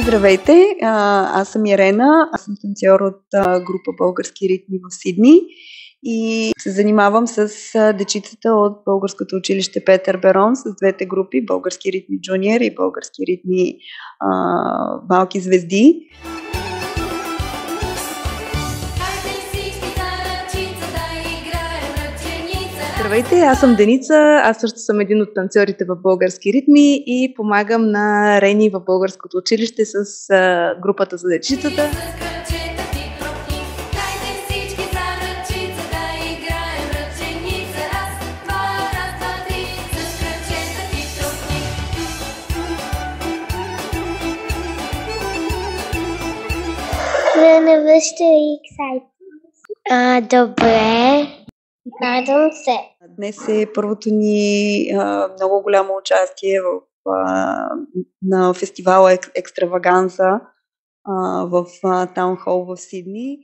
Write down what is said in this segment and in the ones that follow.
Здравейте, аз съм Ирена, аз съм танцор от група Български ритми в Сидни и се занимавам с дечицата от Българското училище Петър Берон с двете групи Български ритми джуниор и Български ритми малки звезди. Здравейте, аз съм Деница, аз също съм един от танцорите в Български ритми и помагам на Рени в Българското училище с групата за дечицата. Добре. Радвам се. Днес е първото ни много голямо участие на фестивала Екстраваганза в Таун Хол в Сидни.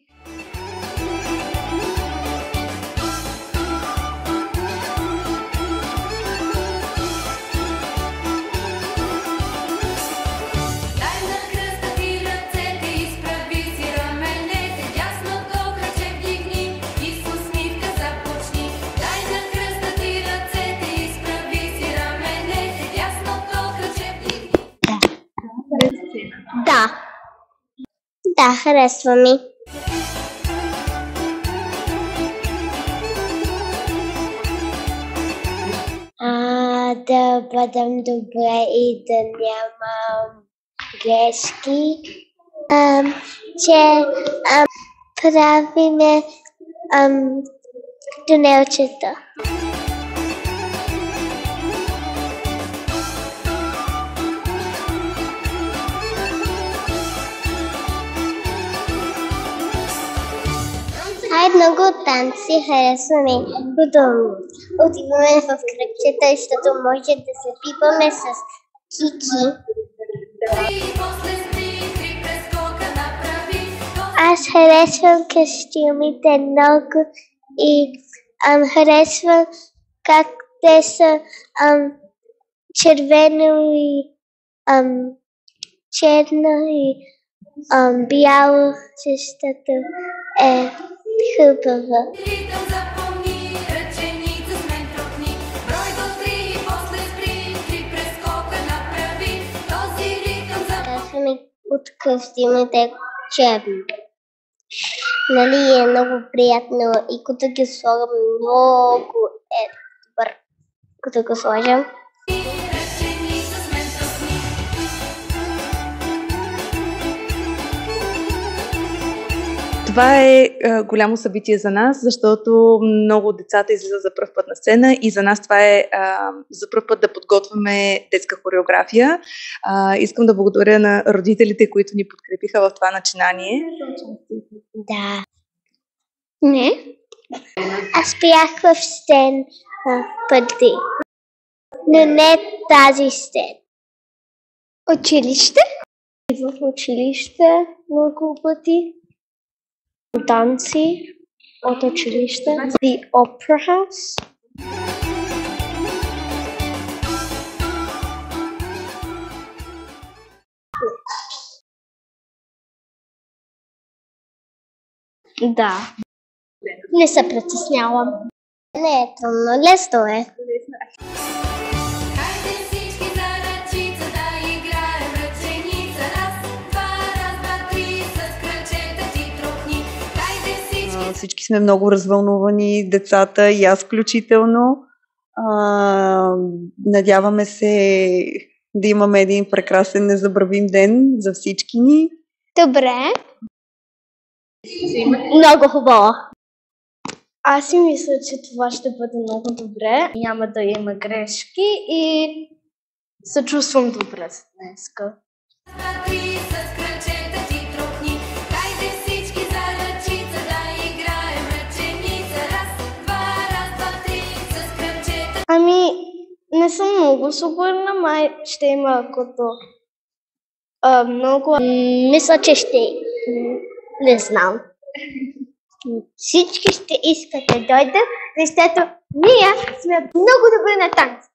Да, харесва ми. Да бъдем добре и да нямам грешки. Че правиме тунелчета. Много танци харесва ми. Отиваме в кръгчета, защото може да се пипаме с кики. Аз харесвам костюмите много и харесвам как те са червено и черно и бяло, защото е хубаво. Харесва ми от костюмите черно. Нали е много приятно и като ги слагам много е добър. Като го сложам. Това е голямо събитие за нас, защото много децата излизат за пръв път на сцена и за нас това е за пръв път да подготвяме детска хореография. Искам да благодаря на родителите, които ни подкрепиха в това начинание. Да. Не? Аз бях в сцен пъти, но не тази сцен. Училище? В училище много пъти. Танци от училище. The Opera House. Да. Не се притеснявам. Не е трудно, лесно е. Всички сме много развълнувани, децата и аз включително. Надяваме се да имаме един прекрасен, незабравим ден за всички ни. Добре. Много хубаво. Аз си мисля, че това ще бъде много добре. Няма да има грешки и се чувствам добре днеска. Не съм много сигурна, май ще има като много... Мисля, че ще... Не знам. Всички ще искат да дойдат, защото ние сме много добри на танц.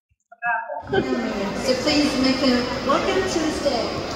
So please make a welcome to the stage.